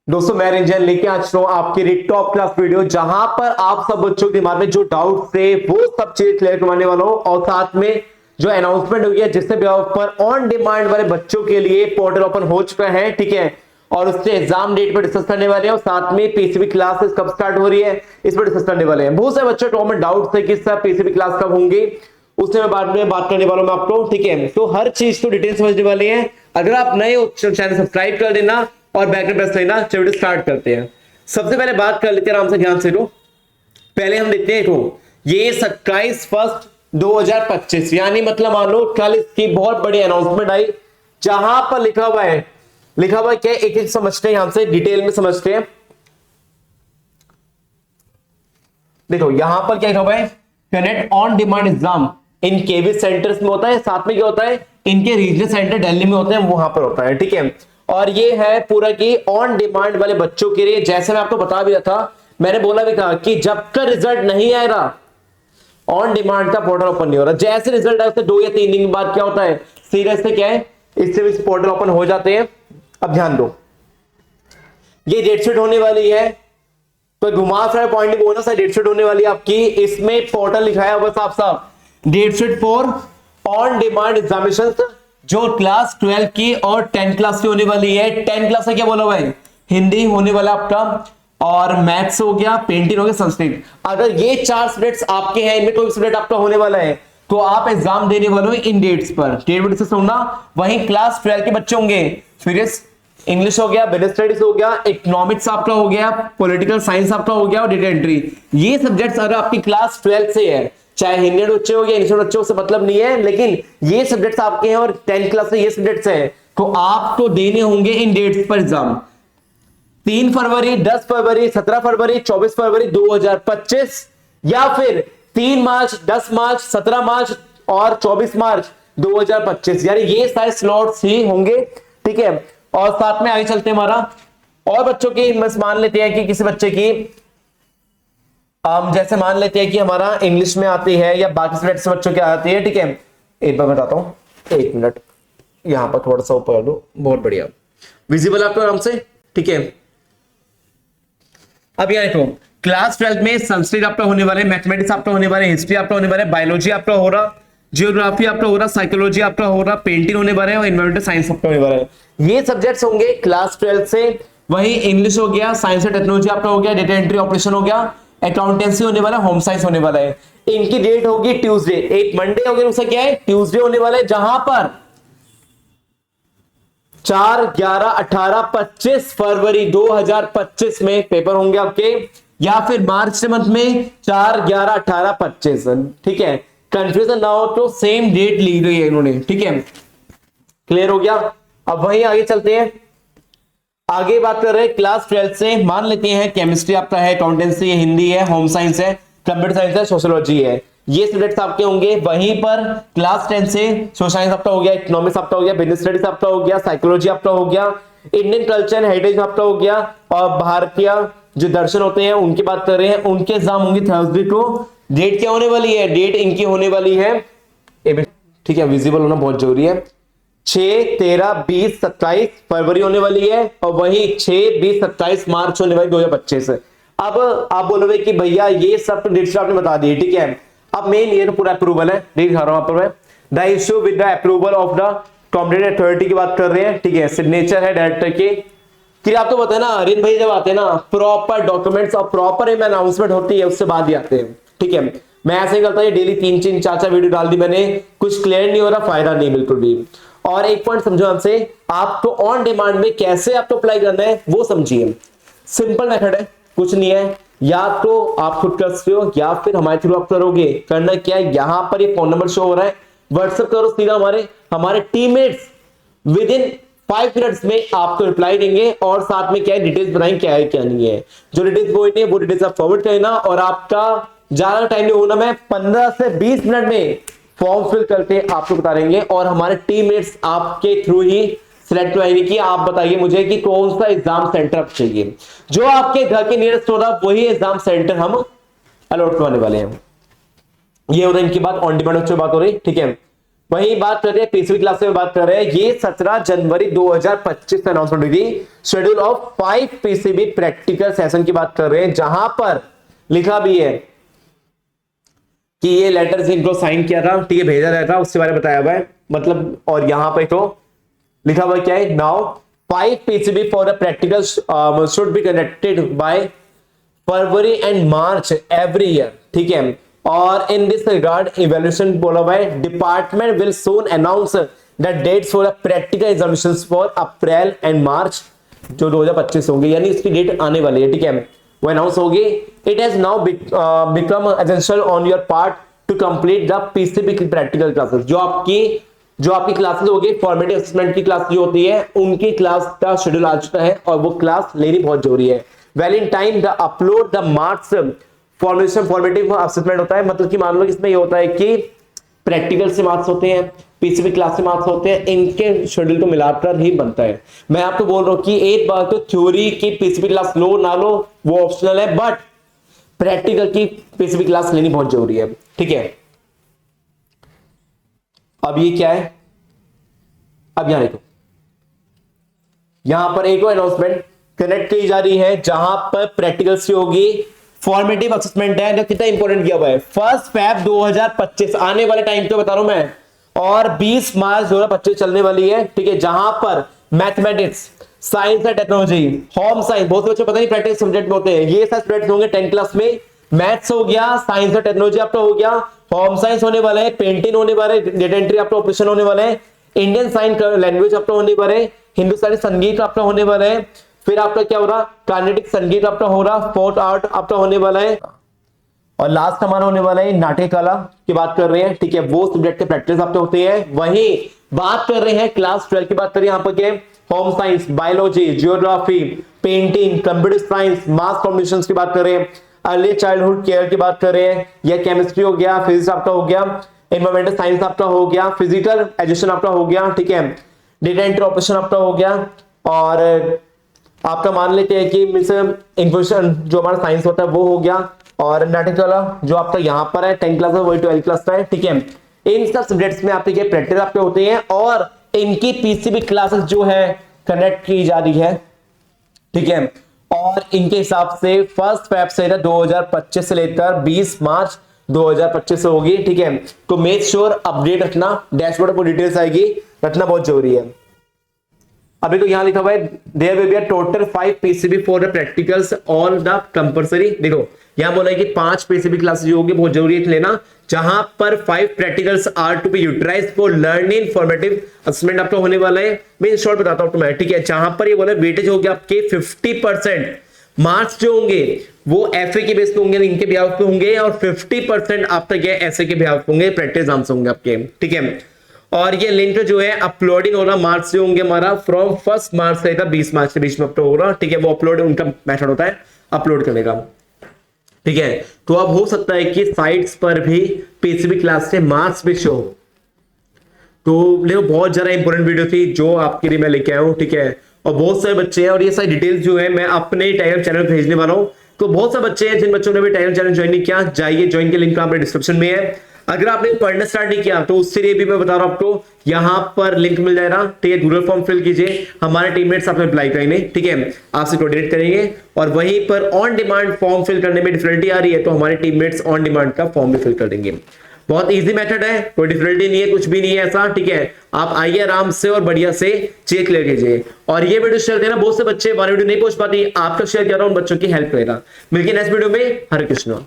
दोस्तों मैं रंजन लेके आ चुका हूं आपके लिए टॉप क्लास वीडियो, जहां पर आप सब बच्चों के दिमाग में जो डाउट थे वो सब चीज क्लियर करवाने वाला हूं। और साथ में जो अनाउंसमेंट हुई है जिससे पर ऑन डिमांड वाले बच्चों के लिए पोर्टल ओपन हो चुका है, ठीक है। और उससे एग्जाम डेट पर डिस्कस करने वाले हैं और साथ में पीसीबी क्लासेस कब स्टार्ट हो रही है इस पर डिस्कस करने वाले हैं। बहुत सारे बच्चों को डाउट थे कि सर पीसीबी क्लास कब होंगी, उससे मैं बाद में बात करने वाला हूं आपको, ठीक है। तो हर चीज को डिटेल समझने वाले हैं। अगर आप नए हो चैनल सब्सक्राइब कर देना और बैकग्राउंड प्रेस लेना। चलिए स्टार्ट करते हैं। सबसे पहले बात कर लेते हैं, आराम से ध्यान से लो। पहले हम देखते हैं ये 27/1/2025 यानी मतलब मान लो कल इसकी बहुत बड़ी अनाउंसमेंट आई, जहां पर लिखा हुआ है क्या, एक एक समझते हैं, यहां से डिटेल में समझते हैं। देखो यहां पर क्या लिखा हुआ है, connect on demand exam in KV centres में होता है, साथ में क्या होता है इनके रीजनल सेंटर दिल्ली में होते हैं, वहां पर होता है, ठीक है। और ये है पूरा की ऑन डिमांड वाले बच्चों के लिए। जैसे मैं आपको बता भी रहा था, मैंने बोला भी था कि जब तक रिजल्ट नहीं आएगा ऑन डिमांड का पोर्टल ओपन नहीं हो रहा। जैसे रिजल्ट आए उससे 2 या 3 दिन के बाद क्या होता है, सीरियस से क्या है, इससे भी पोर्टल ओपन हो जाते हैं। अब ध्यान दो, ये डेट शीट होने वाली है, तो घुमा फिरा पॉइंट भी होना सा डेट शीट होने वाली है आपकी। इसमें पोर्टल लिखाया हुआ साफ साफ, date sheet for on demand examination जो क्लास 12 की और 10 क्लास की होने वाली है। 10 क्लास का क्या बोला हुआ है, हिंदी होने वाला आपका, और मैथ्स हो गया, पेंटिंग हो गया, संस्कृत। अगर ये 4 सब्जेक्ट्स आपके हैं, इनमें कोई सब्जेक्ट आपका होने वाला है, तो आप एग्जाम देने वाले हो इन डेट्स पर। डेट पर सुनना, वहीं क्लास 12 के बच्चे होंगे, फिजिक्स, इंग्लिश हो गया, बिजनेस स्टडीज हो गया, इकोनॉमिक्स आपका हो गया, पॉलिटिकल साइंस आपका हो गया और डेटा एंट्री। ये सब्जेक्ट्स अगर आपकी क्लास 12 से है, चाहे हिंदी बच्चे हो गया, इंग्लिश बच्चों से मतलब नहीं है, लेकिन ये सब्जेक्ट्स आपके हैं और 10 क्लास से ये सब्जेक्ट्स हैं, तो आपको देने होंगे इन डेट्स पर एग्जाम। 3 फरवरी, 10 फरवरी, 17 फरवरी, 24 फरवरी 2025, या फिर 3 मार्च, 10 मार्च, 17 मार्च और 24 मार्च 2025, यानी ये सारे स्लॉट्स ही होंगे, ठीक है। और साथ में आगे चलते हैं हमारा और बच्चों की, बस मान लेते हैं कि किसी बच्चे की हम जैसे मान लेते हैं कि हमारा इंग्लिश में आती है या बाकी सब्जेक्ट्स बच्चों की आती है, ठीक है। एक बार बताता हूं, 1 मिनट, यहां पर थोड़ा सा ऊपर दो, बहुत बढ़िया विजिबल आपको आराम से, ठीक है। अब यहां देखो, क्लास 12 में संस्कृत आपका होने वाले, मैथमेटिक्स आपका होने वाले, हिस्ट्री आपका होने वाले, बायोलॉजी आपका हो रहा, जियोग्राफी आपका हो रहा, साइकोलॉजी आपका हो रहा, पेंटिंग होने वाले और एनवायरमेंटल साइंस आपका होने वाला है। ये सब्जेक्ट्स होंगे क्लास 12 से। वही इंग्लिश हो गया, साइंस एंड टेक्नोलॉजी आपका हो गया, डेटा एंट्री ऑपरेशन हो गया, अकाउंटेंसी होने वाला, होम साइंस होने वाला है। इनकी डेट होगी ट्यूसडे, एक मंडे हो गया, उसका क्या है ट्यूसडे होने वाला है, जहां पर 4, 11, 18, 25 फरवरी 2025 में पेपर होंगे आपके, या फिर मार्च के मंथ में 4, 11, 18, 25, ठीक है। कंफ्यूजन ना हो तो सेम डेट ली गई है इन्होंने, ठीक है। क्लियर हो गया। अब वहीं आगे चलते हैं, आगे बात कर रहे हैं क्लास 12 से। मान लेते हैं केमिस्ट्री आपका है, अकाउंटेंसी है, हिंदी है, होम साइंस है, कंप्यूटर साइंस है, सोशियोलॉजी है, ये सब्जेक्ट्स आपके होंगे। वहीं पर क्लास 10 से सोशल साइंस आपका हो गया, इकोनॉमिक्स आपका हो गया, बिजनेस स्टडीज आपका हो गया, साइकोलॉजी आपका हो गया, इंडियन कल्चर हेरिटेज आपका हो गया, और भारतीय जो दर्शन होते हैं उनकी बात कर रहे हैं, उनके एग्जाम होंगे थर्सडे को। डेट क्या होने वाली है, डेट इनकी होने वाली है, ठीक है, विजिबल होना बहुत जरूरी है, 6, 13, 20, 27 फरवरी होने वाली है, और वही 6, 20, 27 मार्च होने वाली 2025। अब आप बोलोगे कि भैया ये सब डेट्स आपने बता दी, ठीक है। अब मेन ये तो पूरा अप्रूवल है, डेट दिखा रहा हूं आपको मैं, the issue with the approval of the competent authority की बात कर रहे हैं, ठीक है। सिग्नेचर है डायरेक्टर के। फिर आपको पता है ना, अरिंद भाई जब आते हैं ना, प्रॉपर डॉक्यूमेंट्स और प्रॉपर अनाउंसमेंट होती है उससे बाद ही आते हैं, ठीक है। मैं ऐसे ही करता हूं, डेली 3-3, 4-4 वीडियो डाल दी मैंने, कुछ क्लियर नहीं हो रहा, फायदा नहीं बिल्कुल भी। और एक पॉइंट समझो आपसे, आपको ऑन डिमांड में कैसे आपको अप्लाई करना है वो समझिए। सिंपल मेथड है, कुछ नहीं है, या तो आप खुद कर सकते हो या फिर हमारे थ्रू आप करोगे। करना क्या है, यहां पर ये फोन नंबर शो हो रहा है, व्हाट्सएप करो सीधा, हमारे टीममेट्स विद इन 5 मिनट्स में आपको रिप्लाई देंगे, और साथ में क्या है डिटेल्स बताएंगे क्या है क्या नहीं है। जो डिटेल्स वो नहीं है वो डिटेल्स आप फॉरवर्ड करना, और आपका ज्यादा टाइम नहीं होना, मैं 15 से 20 मिनट में फॉर्म फिल करके आपको बता देंगे, और हमारे टीममेट्स आपके थ्रू ही सिलेक्ट होंगे कि आप बताइए मुझे कि कौन सा एग्जाम सेंटर आप चाहिए। जो आपके घर के नियरेस्ट होगा वही एग्जाम सेंटर हम अलॉट करवाने वाले हैं। ये हो रहा है इनकी बात, ऑन डिमांड बच्चों बात हो रही, ठीक है। वहीं बात कर रहे हैं पीसीबी क्लास में, बात कर रहे हैं ये 17 जनवरी 2025 में अनाउंसमेंट हुई थी। Schedule of 5 PCB practical session की बात कर रहे हैं, जहां पर लिखा भी है कि ये लेटर इनको साइन किया था, ठीक है, भेजा गया था, उसके बारे में बताया हुआ है मतलब। और यहां पर तो लिखा हुआ क्या है, now 5 PCB for a practical should be conducted by February and March every year, ठीक है। और इन दिस रिगार्ड इवैल्यूएशन बोला हुआ है, department will soon announce the dates for practical examinations for April and March जो 2025 होंगे, यानी इसकी डेट आने वाली है, ठीक है, वो अनाउंस होगी। It has now become essential on your part two complete the PCB practical classes. जो आपकी क्लासेस होगी, फॉर्मेटिव असेसमेंट की क्लास जो होती है, उनकी क्लास का शेड्यूल आ चुका है और वो क्लास लेनी बहुत जरूरी है। Well in time the upload the marks formative assessment होता है, मतलब कि मान लो इसमें ये होता है कि प्रैक्टिकल से मार्क्स होते हैं, पीसीबी क्लास से मार्क्स होते हैं, इनके शेड्यूल को मिलाकर ही बनता है। मैं आपको बोल रहा हूं कि एक बार तो थ्योरी की पीसीबी क्लास लो ना लो वो ऑप्शनल है, बट प्रैक्टिकल की पीसीबी क्लास लेनी बहुत जरूरी है, ठीक है। अब ये क्या है, अब यहां देखो, यहां पर एक और अनाउंसमेंट कनेक्ट की जा रही है, जहां पर प्रैक्टिकल से होगी फॉर्मेटिव असेसमेंट है, जो कितना इंपॉर्टेंट किया हुआ है 1 फरवरी 2025 आने वाले टाइम पे बता रहा हूं मैं, और 20 मार्च 2025 चलने वाली है, ठीक है। जहां पर mathematics, science and technology, home science, बहुत से बच्चे पता नहीं प्रैक्टिकल सब्जेक्ट में होते हैं, ये सारे सब्जेक्ट होंगे 10 क्लास में। मैथ्स हो गया, साइंस और टेक्नोलॉजी आपका हो गया, होम साइंस होने वाला है, पेंटिंग होने वाला है, डेटा एंट्री आपका ऑपरेशन होने वाला है, इंडियन साइन लैंग्वेज आपका होने वाला है, हिंदुस्तानी संगीत आपका होने वाला है, फिर आपका क्या हो रहा, कार्नेटिक संगीत आपका हो रहा, फोर्ट आर्ट आपका होने वाला है, और लास्ट हमारा होने वाला है नाट्य कला की बात कर रहे हैं, ठीक है। वो सब्जेक्ट के प्रैक्टिस आपके होते हैं। वहीं बात कर रहे हैं क्लास 12 की बात करें, यहां पर क्या, home science, biology, geography, painting, computer science, mass communication की बात कर रहे हैं, अर्ली चाइल्डहुड केयर की बात कर रहे हैं, या केमिस्ट्री हो गया, फिजिक्स आपका हो गया, एनवायरमेंटल साइंस आपका हो गया, फिजिकल एजुकेशन आपका हो गया, ठीक है, डेटा एंट्री ऑपरेशन आपका हो गया, और आपका मान लेते हैं कि मींस इंफॉर्मेशन जो हमारा साइंस होता है वो हो गया, और नाटक वाला जो आपका यहाँ पर है 10 क्लास है वही 12 क्लास का है, ठीक है। इन सब सब्जेक्ट्स में आपके प्रैक्टिस आपके होते हैं, और इनकी पीसीबी क्लासेस जो है कनेक्ट की जा रही है, ठीक है। और इनके हिसाब से 1 फरवरी से 2025 से लेकर 20 मार्च 2025 होगी, ठीक है। तो मेक श्योर अपडेट रखना, डैशबोर्ड पर डिटेल्स आएगी, रखना बहुत जरूरी है। अभी तो यहां लिखा हुआ है there will be a total 5 PCB for the practicals all the compulsory. देखो यहां बोला है कि 5 पीसीबी क्लासेस जो होगी बहुत जरूरी है लेना, जहां पर 5 practicals are to be utilised for learning formative assessment आपका होने वाला है। मैं इन शॉर्ट बताता हूं तुम्हें, ठीक है। जहां पर ये बोला वेटेज होगी आपके 50% मार्क्स जो होंगे वो एफए के बेस पे होंगे, इनके बिहाफ पे होंगे, और 50% आप तक ऐसे के बिहाफ पे होंगे, प्रैक्टिस एग्जाम्स होंगे आपके, ठीक है। और ये लिंक जो है अपलोडिंग हो रहा, मार्क्स जो होंगे हमारा फ्रॉम 1 मार्च से 20 मार्च के बीच में अपलोड हो रहा, ठीक है। वो अपलोड उनका मेथड होता है अपलोड करने का, ठीक है। तो अब हो सकता है कि साइट्स पर भी पीसीबी क्लास से मार्क्स भी शो हो। तो देखो बहुत ज्यादा इंपॉर्टेंट वीडियो थी जो आपके लिए मैं लेके आया हूं, ठीक है। और बहुत सारे बच्चे हैं, और ये सारी डिटेल्स जो है मैं अपने टेलीग्राम चैनल पर भेजने वाला हूं। तो बहुत सारे बच्चे हैं जिन बच्चों ने भी टेलीग्राम चैनल ज्वाइन नहीं किया, जाइए, ज्वाइन के लिंक आपने डिस्क्रिप्शन में है। अगर आपने पढ़ना स्टार्ट नहीं किया तो उससे लिए भी मैं बता रहा हूं आपको, यहां पर लिंक मिल जाएगा, ठीक है। गूगल फॉर्म फिल कीजिए, हमारे टीममेट्स आपको अप्लाई करेंगे, ठीक है, आपसे कोऑर्डिनेट करेंगे। और वहीं पर ऑन डिमांड फॉर्म फिल करने में डिफिकल्टी आ रही है तो हमारे टीममेट्स ऑन डिमांड का फॉर्म भी फिल कर देंगे। बहुत इजी मेथड है, कोई डिफिकल्टी नहीं है, कुछ भी नहीं है ऐसा, ठीक है। आप आइए आराम से और बढ़िया से चेक ले लीजिए। और ये वीडियो शेयर करना, बहुत से बच्चे हमारी वीडियो नहीं पहुंच पाती, आपका शेयर कर रहा हूं, उन बच्चों की हेल्प करेगा। मिलके नेक्स्ट वीडियो में, हरे कृष्णा।